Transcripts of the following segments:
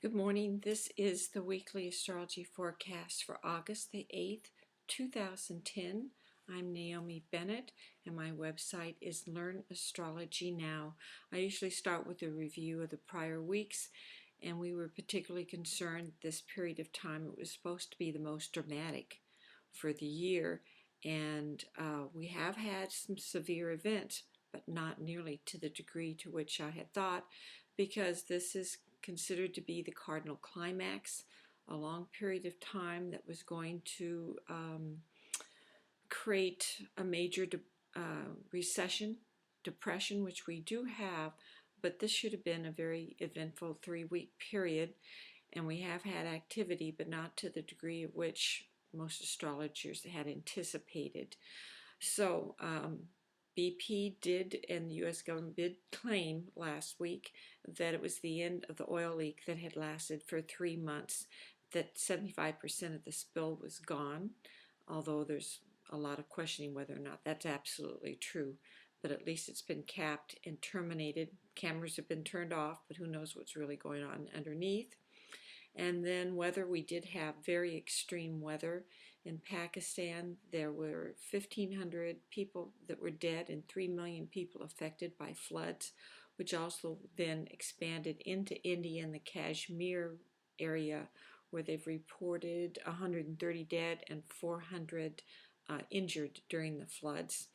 Good morning. This is the weekly astrology forecast for August the 8th, 2010. I'm Naomi Bennett and my website is Learn Astrology Now. I usually start with a review of the prior weeks, and we were particularly concerned this period of time. It was supposed to be the most dramatic for the year, and we have had some severe events, but not nearly to the degree to which I had thought, because this is considered to be the Cardinal Climax, a long period of time that was going to create a major recession, depression, which we do have, but this should have been a very eventful 3-week period, and we have had activity, but not to the degree of which most astrologers had anticipated. So BP did, and the U.S. government did claim last week that it was the end of the oil leak that had lasted for 3 months, that 75% of the spill was gone, although there's a lot of questioning whether or not that's absolutely true. But at least it's been capped and terminated. Cameras have been turned off, but who knows what's really going on underneath. And then weather, we did have very extreme weather. In Pakistan, there were 1,500 people that were dead and 3 million people affected by floods, which also then expanded into India and the Kashmir area, where they've reported 130 dead and 400 injured during the floods.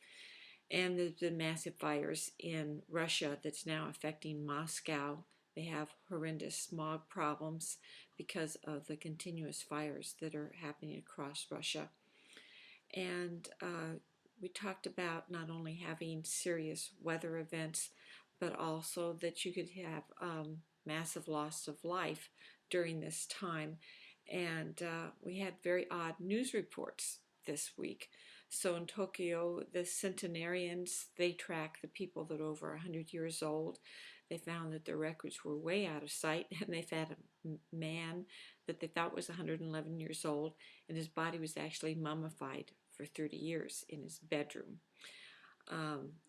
And there's been massive fires in Russia that's now affecting Moscow. They have horrendous smog problems because of the continuous fires that are happening across Russia. And we talked about not only having serious weather events, but also that you could have massive loss of life during this time. And we had very odd news reports this week. So in Tokyo, the centenarians, they track the people that are over 100 years old. They found that their records were way out of sight, and they found a man that they thought was 111 years old, and his body was actually mummified for 30 years in his bedroom.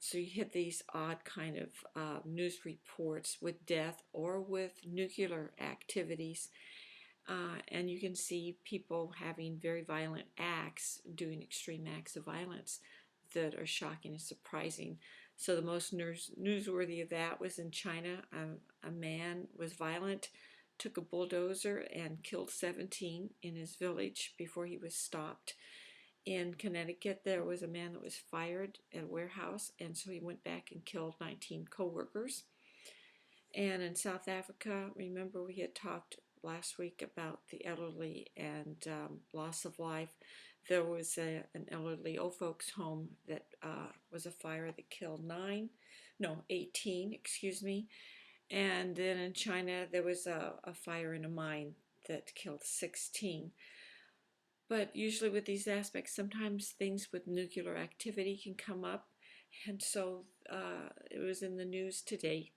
So you hit these odd kind of news reports with death or with nuclear activities. And you can see people having very violent acts, doing extreme acts of violence that are shocking and surprising. So the most newsworthy of that was in China. A man was violent, took a bulldozer and killed 17 in his village before he was stopped. In Connecticut, there was a man that was fired at a warehouse, and so he went back and killed 19 co-workers. And in South Africa, remember we had talked last week about the elderly and loss of life. There was an elderly old folks home that was a fire that killed 18, and then in China there was a fire in a mine that killed 16. But usually with these aspects, sometimes things with nuclear activity can come up, and so it was in the news today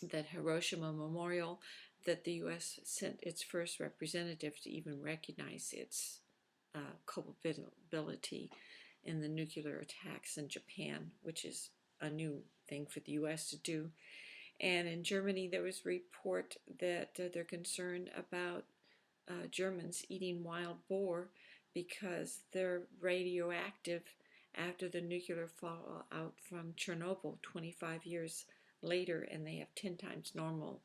that Hiroshima Memorial, that the U.S. sent its first representative to even recognize its culpability in the nuclear attacks in Japan, which is a new thing for the U.S. to do. And in Germany, there was a report that they're concerned about Germans eating wild boar because they're radioactive after the nuclear fallout from Chernobyl 25 years later, and they have 10 times normal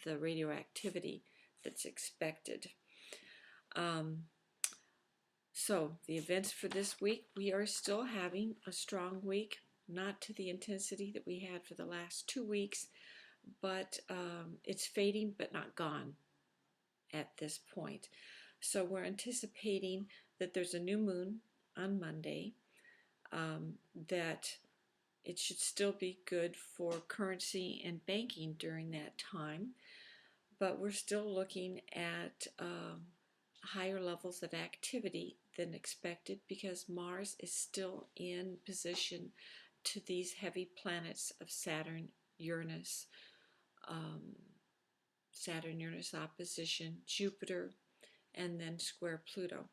the radioactivity that's expected. So the events for this week, we are still having a strong week, not to the intensity that we had for the last 2 weeks, but it's fading but not gone at this point. So we're anticipating that there's a new moon on Monday, that it should still be good for currency and banking during that time, but we're still looking at higher levels of activity than expected because Mars is still in position to these heavy planets of Saturn, Uranus opposition, Jupiter, and then square Pluto.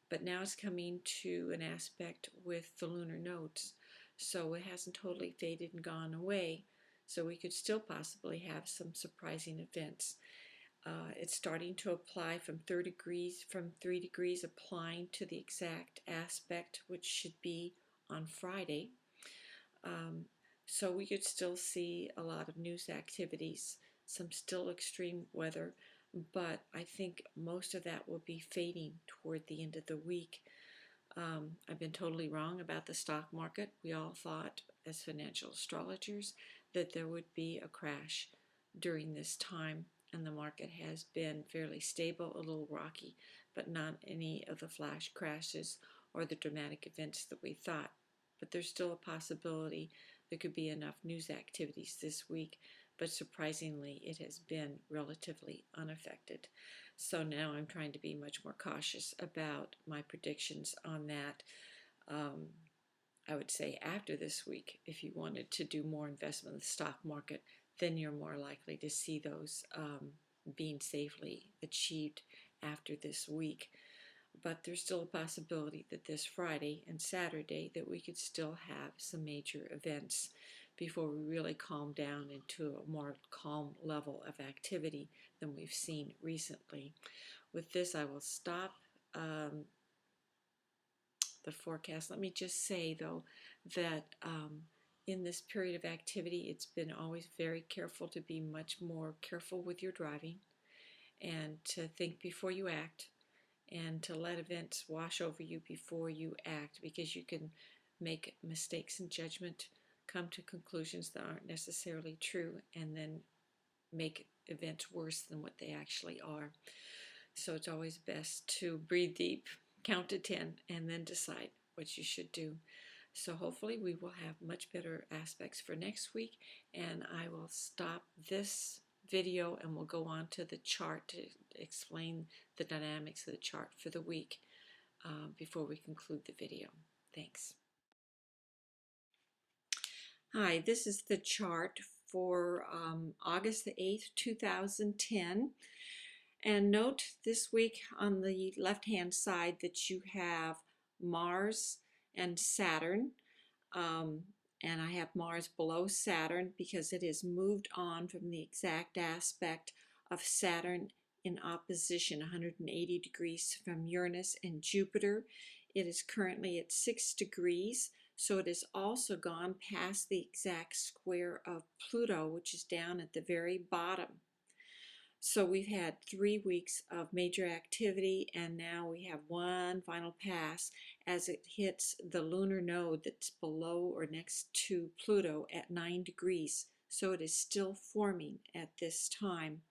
But now it's coming to an aspect with the lunar nodes. So it hasn't totally faded and gone away. So we could still possibly have some surprising events. It's starting to apply from 3 degrees applying to the exact aspect, which should be on Friday. So we could still see a lot of news activities, some still extreme weather, but I think most of that will be fading toward the end of the week. I've been totally wrong about the stock market. We all thought, as financial astrologers, that there would be a crash during this time, and the market has been fairly stable, a little rocky, but not any of the flash crashes or the dramatic events that we thought. But there's still a possibility there could be enough news activities this week, but surprisingly, it has been relatively unaffected. So now I'm trying to be much more cautious about my predictions on that. I would say after this week, if you wanted to do more investment in the stock market, then you're more likely to see those being safely achieved after this week. But there's still a possibility that this Friday and Saturday that we could still have some major events before we really calm down into a more calm level of activity than we've seen recently. With this, I will stop the forecast. Let me just say, though, that in this period of activity, it's been always very careful to be much more careful with your driving and to think before you act and to let events wash over you before you act, because you can make mistakes in judgment, come to conclusions that aren't necessarily true, and then make events worse than what they actually are. So it's always best to breathe deep, count to 10, and then decide what you should do. So hopefully we will have much better aspects for next week, and I will stop this video and we'll go on to the chart to explain the dynamics of the chart for the week before we conclude the video. Thanks. Hi, this is the chart for August the 8th, 2010. And note this week on the left-hand side that you have Mars and Saturn. And I have Mars below Saturn because it has moved on from the exact aspect of Saturn in opposition 180 degrees from Uranus and Jupiter. It is currently at 6 degrees, so it has also gone past the exact square of Pluto, which is down at the very bottom. So we've had 3 weeks of major activity, and now we have one final pass as it hits the lunar node that's below or next to Pluto at 9 degrees. So it is still forming at this time.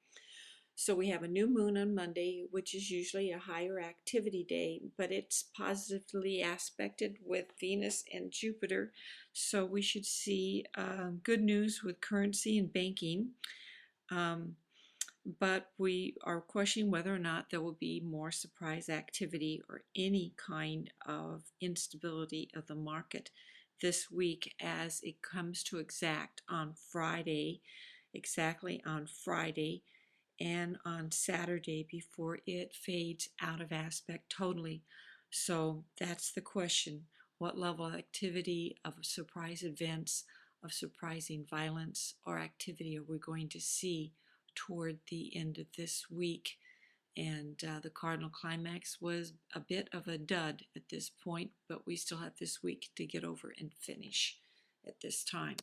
So we have a new moon on Monday, which is usually a higher activity day, but it's positively aspected with Venus and Jupiter. So we should see good news with currency and banking. But we are questioning whether or not there will be more surprise activity or any kind of instability of the market this week as it comes to exactly on Friday and on Saturday before it fades out of aspect totally. So that's the question. What level of activity, of surprise events, of surprising violence or activity are we going to see toward the end of this week? And the Cardinal Climax was a bit of a dud at this point, but we still have this week to get over and finish at this time.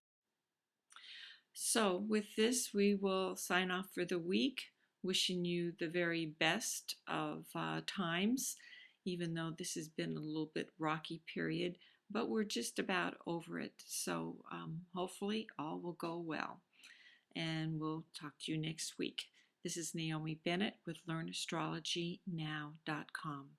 So with this, we will sign off for the week, wishing you the very best of times, even though this has been a little bit rocky period, but we're just about over it. So hopefully all will go well. And we'll talk to you next week. This is Naomi Bennett with LearnAstrologyNow.com.